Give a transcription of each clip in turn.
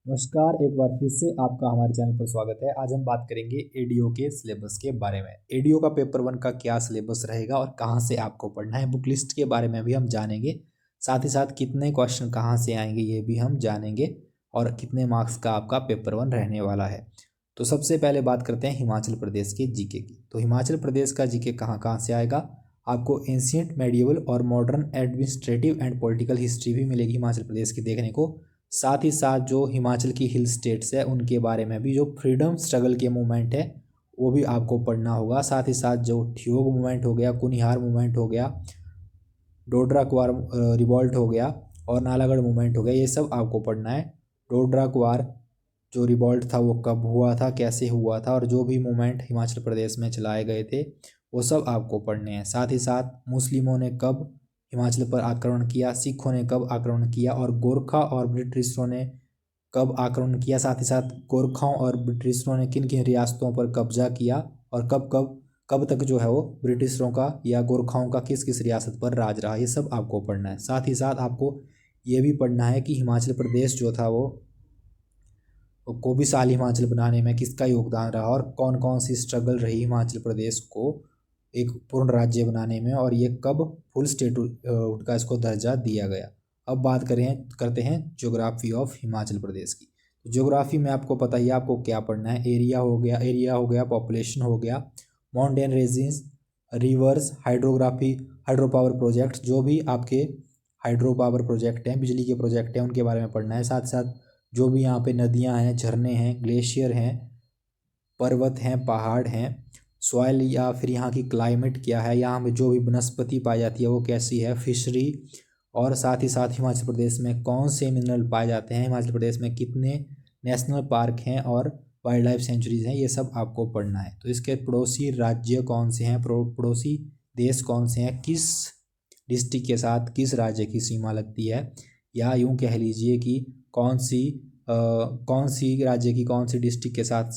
नमस्कार, एक बार फिर से आपका हमारे चैनल पर स्वागत है। आज हम बात करेंगे एडीओ के सिलेबस के बारे में। एडीओ का पेपर 1 का क्या सिलेबस रहेगा और कहाँ से आपको पढ़ना है, बुक लिस्ट के बारे में भी हम जानेंगे। साथ ही साथ कितने क्वेश्चन कहाँ से आएंगे ये भी हम जानेंगे और कितने मार्क्स का आपका पेपर 1 रहने वाला है। तो सबसे पहले बात करते हैं हिमाचल प्रदेश के जीके की। तो हिमाचल प्रदेश का जीके कहाँ कहाँ से आएगा। आपको एंशियंट, मेडिएवल और modern administrative and political history भी मिलेगी हिमाचल प्रदेश की देखने को। साथ ही साथ जो हिमाचल की हिल स्टेट्स है उनके बारे में भी, जो फ्रीडम स्ट्रगल के मूवमेंट है वो भी आपको पढ़ना होगा। साथ ही साथ जो ठियोग मूवमेंट हो गया, कुनिहार मूवमेंट हो गया, डोडरा क्वार रिवॉल्ट हो गया और नालागढ़ मूवमेंट हो गया, ये सब आपको पढ़ना है। डोडरा क्वार जो रिवॉल्ट था वो कब हुआ था, कैसे हुआ था, और जो भी मूवमेंट हिमाचल प्रदेश में चलाए गए थे वो सब आपको पढ़ने हैं। साथ ही साथ मुस्लिमों ने कब हिमाचल पर आक्रमण किया, सिखों ने कब आक्रमण किया और गोरखा और ब्रिटिशरों ने कब आक्रमण किया। साथ ही साथ गोरखाओं और ब्रिटिशरों ने किन किन रियासतों पर कब्जा किया और कब कब कब तक जो है वो ब्रिटिशरों का या गोरखाओं का किस किस रियासत पर राज रहा, ये सब आपको पढ़ना है। साथ ही साथ आपको ये भी पढ़ना है कि हिमाचल प्रदेश जो था वो को विशाल हिमाचल बनाने में किसका योगदान रहा और कौन कौन सी स्ट्रगल रही हिमाचल प्रदेश को एक पूर्ण राज्य बनाने में, और ये कब फुल स्टेटहुड का इसको दर्जा दिया गया। अब बात करते हैं ज्योग्राफी ऑफ हिमाचल प्रदेश की। ज्योग्राफी में आपको पता ही है आपको क्या पढ़ना है। एरिया हो गया, पॉपुलेशन हो गया, mountain ranges, reverse, hydrography, hydro power projects, जो भी आपके हाइड्रो पावर प्रोजेक्ट हैं, बिजली के प्रोजेक्ट हैं, उनके बारे में पढ़ना है। साथ साथ जो भी यहाँ पे नदियाँ हैं, झरने हैं, ग्लेशियर हैं, पर्वत हैं, पहाड़ हैं, सॉइल या फिर यहाँ की क्लाइमेट क्या है, यहाँ में जो भी वनस्पति पाई जाती है वो कैसी है, फिशरी, और साथ ही साथ हिमाचल प्रदेश में कौन से मिनरल पाए जाते हैं, हिमाचल प्रदेश में कितने नेशनल पार्क हैं और वाइल्ड लाइफ सेंचुरीज हैं, ये सब आपको पढ़ना है। तो इसके पड़ोसी राज्य कौन से हैं, पड़ोसी देश कौन से हैं, किस डिस्ट्रिक्ट के साथ किस राज्य की सीमा लगती है, या यूँ कह लीजिए कि कौन सी राज्य की कौन सी डिस्ट्रिक्ट के साथ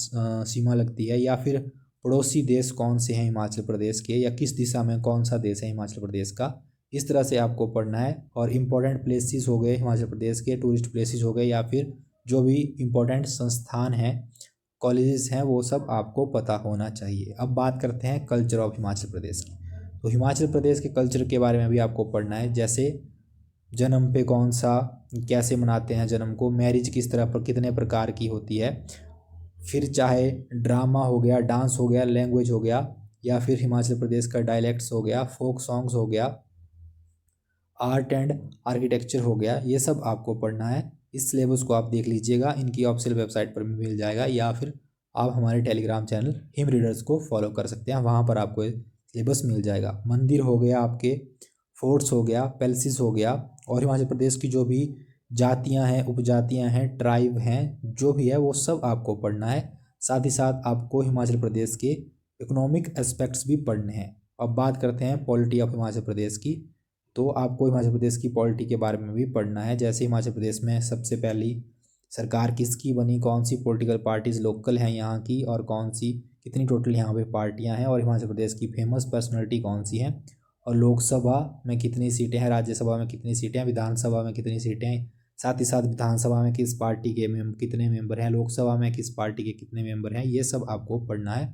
सीमा लगती है, या फिर पड़ोसी देश कौन से हैं हिमाचल प्रदेश के, या किस दिशा में कौन सा देश है हिमाचल प्रदेश का। इस तरह से आपको पढ़ना है। और इम्पोर्टेंट प्लेसेस हो गए हिमाचल प्रदेश के, टूरिस्ट प्लेसेस हो गए, या फिर जो भी इम्पोर्टेंट संस्थान हैं, कॉलेजेस हैं, वो सब आपको पता होना चाहिए। अब बात करते हैं कल्चर ऑफ हिमाचल प्रदेश की। तो हिमाचल प्रदेश के कल्चर के बारे में भी आपको पढ़ना है, जैसे जन्म पे कौन सा, कैसे मनाते हैं जन्म को, मैरिज किस तरह पर कितने प्रकार की होती है, फिर चाहे ड्रामा हो गया, डांस हो गया, लैंग्वेज हो गया, या फिर हिमाचल प्रदेश का डायलेक्ट्स हो गया, फोक सॉन्ग्स हो गया, आर्ट एंड आर्किटेक्चर हो गया, ये सब आपको पढ़ना है। इस सिलेबस को आप देख लीजिएगा, इनकी ऑफिशियल वेबसाइट पर भी मिल जाएगा, या फिर आप हमारे टेलीग्राम चैनल हिम रीडर्स को फॉलो कर सकते हैं, वहाँ पर आपको सिलेबस मिल जाएगा। मंदिर हो गया, आपके फोर्ट्स हो गया, पैलेसिस हो गया, और हिमाचल प्रदेश की जो भी जातियां हैं, उपजातियां हैं, ट्राइब हैं, जो भी है वो सब आपको पढ़ना है। साथ ही साथ आपको हिमाचल प्रदेश के इकोनॉमिक एस्पेक्ट्स भी पढ़ने हैं। अब बात करते हैं पॉलिटी ऑफ हिमाचल प्रदेश की। तो आपको हिमाचल प्रदेश की पॉलिटी के बारे में भी पढ़ना है, जैसे हिमाचल प्रदेश में सबसे पहली सरकार किसकी बनी, कौन सी पॉलिटिकल पार्टीज लोकल हैं यहाँ की, और कौन सी कितनी टोटल यहाँ पे पार्टियाँ हैं, और हिमाचल प्रदेश की फेमस पर्सनैलिटी कौन सी हैं, और लोकसभा में कितनी सीटें हैं, राज्यसभा में कितनी सीटें हैं, विधानसभा में कितनी सीटें हैं। साथ ही साथ विधानसभा में किस पार्टी के कितने मेंबर हैं, लोकसभा में किस पार्टी के कितने मेंबर हैं, ये सब आपको पढ़ना है।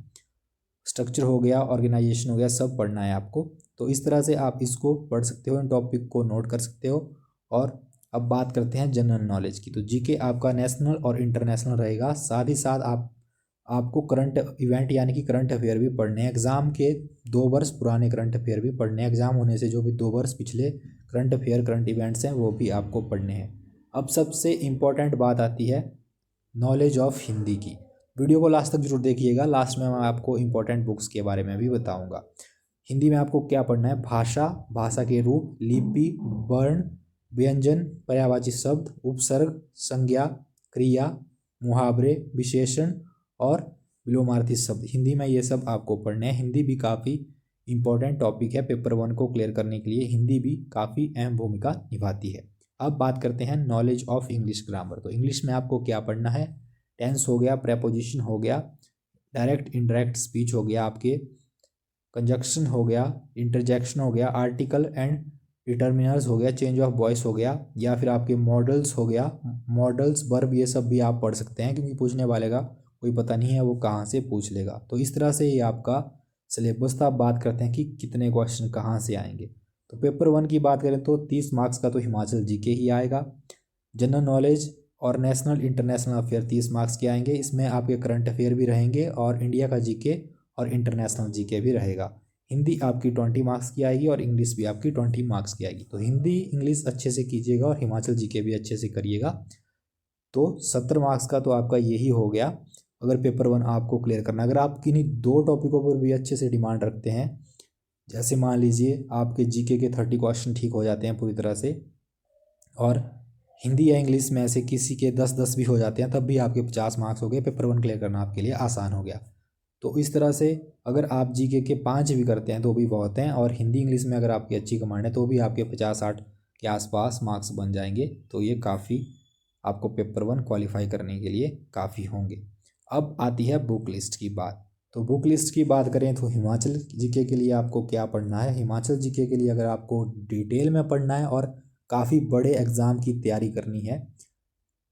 स्ट्रक्चर हो गया, ऑर्गेनाइजेशन हो गया, सब पढ़ना है आपको। तो इस तरह से आप इसको पढ़ सकते हो, इन टॉपिक को नोट कर सकते हो। और अब बात करते हैं जनरल नॉलेज की। तो जीके आपका नेशनल और इंटरनेशनल रहेगा। साथ ही साथ आपको करंट इवेंट यानी कि करंट अफेयर भी पढ़ने हैं। एग्ज़ाम के 2 वर्ष पुराने करंट अफेयर भी पढ़ने हैं। एग्ज़ाम होने से जो भी 2 वर्ष पिछले करंट अफेयर, करंट इवेंट्स हैं, वो भी आपको पढ़ने हैं। अब सबसे इम्पॉर्टेंट बात आती है नॉलेज ऑफ हिंदी की। वीडियो को लास्ट तक जरूर देखिएगा, लास्ट में मैं आपको इम्पोर्टेंट बुक्स के बारे में भी बताऊंगा। हिंदी में आपको क्या पढ़ना है, भाषा, भाषा के रूप, लिपि, वर्ण, व्यंजन, पर्यायवाची शब्द, उपसर्ग, संज्ञा, क्रिया, मुहावरे, विशेषण और विलोमार्थी शब्द। हिंदी में ये सब आपको पढ़ने हैं। हिंदी भी काफ़ी इंपॉर्टेंट टॉपिक है, पेपर 1 को क्लियर करने के लिए हिंदी भी काफ़ी अहम भूमिका निभाती है। अब बात करते हैं नॉलेज ऑफ इंग्लिश ग्रामर। तो इंग्लिश में आपको क्या पढ़ना है, टेंस हो गया, प्रेपोजिशन हो गया, डायरेक्ट इनडायरेक्ट स्पीच हो गया, आपके कंजक्शन हो गया, इंटरजेक्शन हो गया, आर्टिकल एंड डिटर्मिनर्स हो गया, चेंज ऑफ वॉइस हो गया, या फिर आपके मॉडल्स हो गया, मॉडल्स वर्ब, ये सब भी आप पढ़ सकते हैं, क्योंकि पूछने वाले का कोई पता नहीं है वो कहाँ से पूछ लेगा। तो इस तरह से ये आपका सिलेबस था। आप बात करते हैं कि कितने क्वेश्चन कहाँ से आएंगे। तो पेपर 1 की बात करें तो 30 मार्क्स का तो हिमाचल जीके ही आएगा। जनरल नॉलेज और नेशनल इंटरनेशनल अफेयर 30 मार्क्स के आएंगे। इसमें आपके करंट अफेयर भी रहेंगे और इंडिया का जीके और इंटरनेशनल जीके भी रहेगा। हिंदी आपकी 20 मार्क्स की आएगी और इंग्लिश भी आपकी 20 मार्क्स की आएगी। तो हिंदी इंग्लिश अच्छे से कीजिएगा और हिमाचल जीके भी अच्छे से करिएगा। तो 70 मार्क्स का तो आपका यही हो गया, अगर पेपर 1 आपको क्लियर करना। अगर आप किन्हीं 2 टॉपिकों पर भी अच्छे से डिमांड रखते हैं, जैसे मान लीजिए आपके जीके के 30 क्वेश्चन ठीक हो जाते हैं पूरी तरह से, और हिंदी या इंग्लिश में ऐसे किसी के 10-10 भी हो जाते हैं, तब भी आपके 50 मार्क्स हो गए, पेपर 1 क्लियर करना आपके लिए आसान हो गया। तो इस तरह से अगर आप जीके के 5 भी करते हैं तो भी बहुत हैं, और हिंदी इंग्लिश में अगर आपकी अच्छी कमांड है तो भी आपके 50-60 के आसपास मार्क्स बन जाएंगे। तो ये काफ़ी आपको पेपर 1 क्वालिफाई करने के लिए काफ़ी होंगे। अब आती है बुक लिस्ट की बात। तो बुक लिस्ट की बात करें तो हिमाचल जीके के लिए आपको क्या पढ़ना है। हिमाचल जीके के लिए अगर आपको डिटेल में पढ़ना है और काफ़ी बड़े एग्ज़ाम की तैयारी करनी है,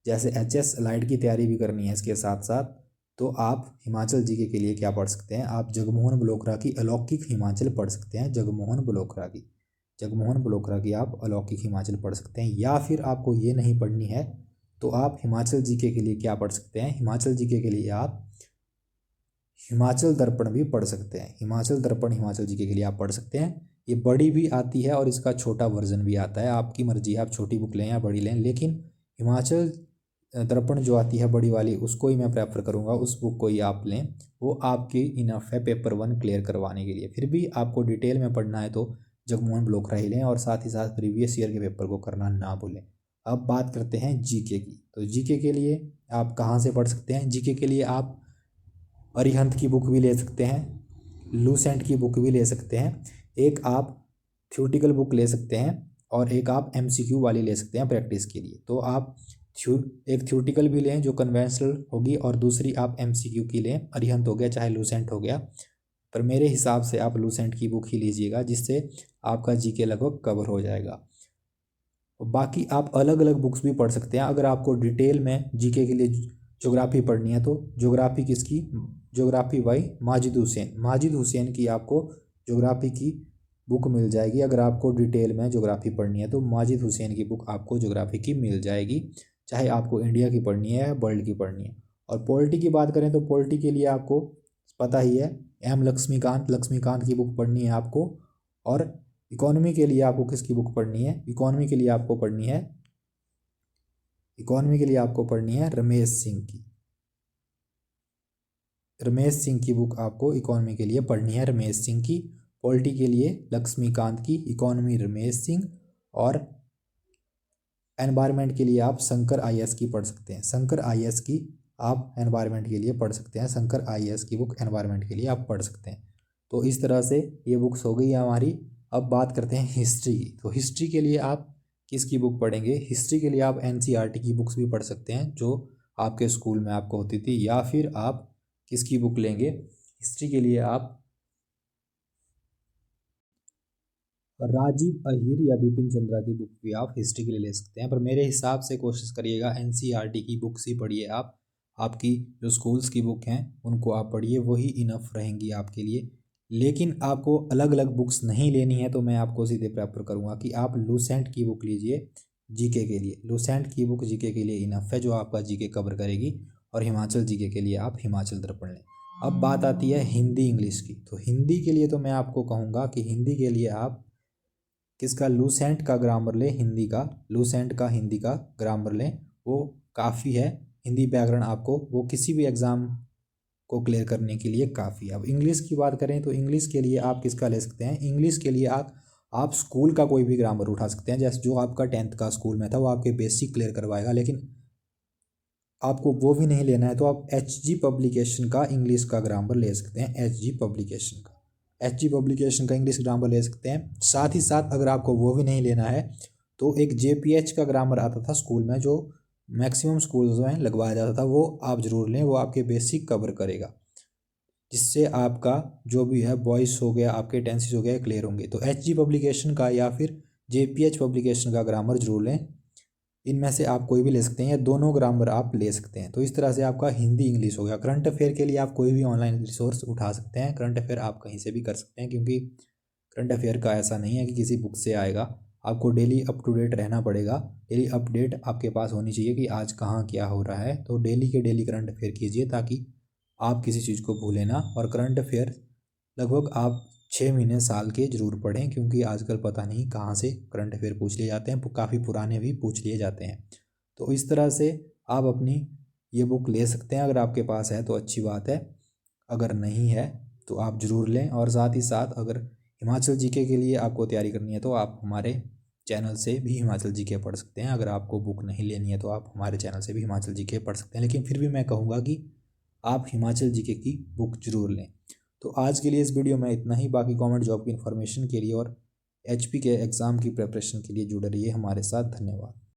जैसे HS एलाइड की तैयारी भी करनी है इसके साथ साथ, तो आप हिमाचल जीके के लिए क्या पढ़ सकते हैं, आप जगमोहन बलोत्रा की अलौकिक हिमाचल पढ़ सकते हैं। जगमोहन बलोत्रा की आप अलौकिक हिमाचल पढ़ सकते हैं। या फिर आपको ये नहीं पढ़नी है तो आप हिमाचल जीके के लिए क्या पढ़ सकते हैं, हिमाचल जीके के लिए आप हिमाचल दर्पण भी पढ़ सकते हैं। हिमाचल दर्पण हिमाचल जीके के लिए आप पढ़ सकते हैं। ये बड़ी भी आती है और इसका छोटा वर्जन भी आता है, आपकी मर्जी है, आप छोटी बुक लें या बड़ी लें, लेकिन हिमाचल दर्पण जो आती है बड़ी वाली उसको ही मैं प्रेफर करूँगा, उस बुक को ही आप लें, वो आपकी इनफ है पेपर 1 क्लियर करवाने के लिए। फिर भी आपको डिटेल में पढ़ना है तो जगमोहन बलोत्रा ही लें, और साथ ही साथ प्रीवियस ईयर के पेपर को करना ना भूलें। अब बात करते हैं जीके की। तो जीके के लिए आप कहाँ से पढ़ सकते हैं। जीके के लिए आप अरिहंत की बुक भी ले सकते हैं, लूसेंट की बुक भी ले सकते हैं, एक आप थ्योरेटिकल बुक ले सकते हैं और एक आप MCQ वाली ले सकते हैं प्रैक्टिस के लिए। तो आप एक थ्योरेटिकल भी लें जो कन्वेंशनल होगी, और दूसरी आप MCQ की लें, अरिहंत हो गया चाहे लूसेंट हो गया। पर मेरे हिसाब से आप लूसेंट की बुक ही लीजिएगा, जिससे आपका जीके लगभग कवर हो जाएगा। बाकी आप अलग अलग बुक्स भी पढ़ सकते हैं। अगर आपको डिटेल में जीके के लिए ज्योग्राफी पढ़नी है तो ज्योग्राफी किसकी, ज्योग्राफी बाई माजिद हुसैन की आपको ज्योग्राफी की बुक मिल जाएगी। अगर आपको डिटेल में ज्योग्राफी पढ़नी है तो माजिद हुसैन की बुक आपको ज्योग्राफी की मिल जाएगी, चाहे आपको इंडिया की पढ़नी है या वर्ल्ड की पढ़नी है। और पॉलिटी की बात करें तो पॉलिटी के लिए आपको पता ही है, लक्ष्मीकांत की बुक पढ़नी है आपको। और इकोनॉमी के लिए आपको किसकी बुक पढ़नी है, इकोनॉमी के लिए आपको पढ़नी है रमेश सिंह की बुक आपको इकोनॉमी के लिए पढ़नी है, रमेश सिंह की। पॉलिटी के लिए लक्ष्मीकांत की, इकोनॉमी रमेश सिंह, और एनवायरनमेंट के लिए आप शंकर IAS की पढ़ सकते हैं। शंकर IAS की आप एनवायरनमेंट के लिए पढ़ सकते हैं, शंकर IAS की बुक एनवायरनमेंट के लिए आप पढ़ सकते हैं। तो इस तरह से ये बुक्स हो गई हमारी। अब बात करते हैं हिस्ट्री की। तो हिस्ट्री के लिए आप किसकी बुक पढ़ेंगे। हिस्ट्री के लिए आप NCERT की बुक्स भी पढ़ सकते हैं जो आपके स्कूल में आपको होती थी, या फिर आप किसकी बुक लेंगे, हिस्ट्री के लिए आप राजीव अहीर या बिपिन चंद्रा की बुक भी आप हिस्ट्री के लिए ले सकते हैं। पर मेरे हिसाब से कोशिश करिएगा NCERT की बुक्स ही पढ़िए आप, आपकी जो स्कूल्स की बुक हैं उनको आप पढ़िए, वही इनफ रहेंगी आपके लिए। लेकिन आपको अलग अलग बुक्स नहीं लेनी है तो मैं आपको सीधे प्रेफर करूँगा कि आप लूसेंट की बुक लीजिए जीके के लिए। लूसेंट की बुक जीके के लिए इनफ है, जो आपका जीके कवर करेगी। और हिमाचल जीके के लिए आप हिमाचल दर्पण लें। अब बात आती है हिंदी इंग्लिश की। तो हिंदी के लिए तो मैं आपको कहूँगा कि हिंदी के लिए आप किसका, लूसेंट का ग्रामर लें, लूसेंट का हिंदी का ग्रामर लें, वो काफ़ी है। हिंदी व्याकरण आपको वो किसी भी एग्ज़ाम को क्लियर करने के लिए काफ़ी है। अब इंग्लिश की बात करें तो इंग्लिश के लिए आप किसका ले सकते हैं। इंग्लिश के लिए आप स्कूल का कोई भी ग्रामर उठा सकते हैं, जैसे जो आपका 10th का स्कूल में था वो आपके बेसिक क्लियर करवाएगा। लेकिन आपको वो भी नहीं लेना है तो आप HG पब्लिकेशन का इंग्लिश का ग्रामर ले सकते हैं, HG पब्लिकेशन का इंग्लिश ग्रामर ले सकते हैं। साथ ही साथ अगर आपको वो भी नहीं लेना है तो एक JPH का ग्रामर आता था स्कूल में, जो मैक्सिमम स्कूल्स में लगवाया जाता था, वो आप ज़रूर लें, वो आपके बेसिक कवर करेगा, जिससे आपका जो भी है वॉइस हो गया, आपके टेंसेस हो गया, क्लियर होंगे। तो HG पब्लिकेशन का या फिर JPH पब्लिकेशन का ग्रामर जरूर लें। इनमें से आप कोई भी ले सकते हैं या दोनों ग्रामर आप ले सकते हैं। तो इस तरह से आपका हिंदी इंग्लिश हो गया। करंट अफेयर के लिए आप कोई भी ऑनलाइन रिसोर्स उठा सकते हैं। करंट अफेयर आप कहीं से भी कर सकते हैं, क्योंकि करंट अफेयर का ऐसा नहीं है कि किसी बुक से आएगा। आपको डेली अप टू डेट रहना पड़ेगा। डेली अपडेट आपके पास होनी चाहिए कि आज कहाँ क्या हो रहा है। तो डेली के डेली करंट अफेयर कीजिए ताकि आप किसी चीज़ को भूलें ना। और करंट अफेयर लगभग आप 6 महीने साल के ज़रूर पढ़ें, क्योंकि आजकल पता नहीं कहाँ से करंट अफेयर पूछ लिए जाते हैं, काफ़ी पुराने भी पूछ लिए जाते हैं। तो इस तरह से आप अपनी ये बुक ले सकते हैं। अगर आपके पास है तो अच्छी बात है, अगर नहीं है तो आप ज़रूर लें। और साथ ही साथ अगर हिमाचल जीके के लिए आपको तैयारी करनी है तो आप हमारे चैनल से भी हिमाचल जीके पढ़ सकते हैं। अगर आपको बुक नहीं लेनी है तो आप हमारे चैनल से भी हिमाचल जीके पढ़ सकते हैं, लेकिन फिर भी मैं कहूँगा कि आप हिमाचल जीके की बुक जरूर लें। तो आज के लिए इस वीडियो में इतना ही। बाकी गवर्नमेंट जॉब की इन्फॉर्मेशन के लिए और HP के एग्ज़ाम की प्रिपरेशन के लिए जुड़े रहिए हमारे साथ। धन्यवाद।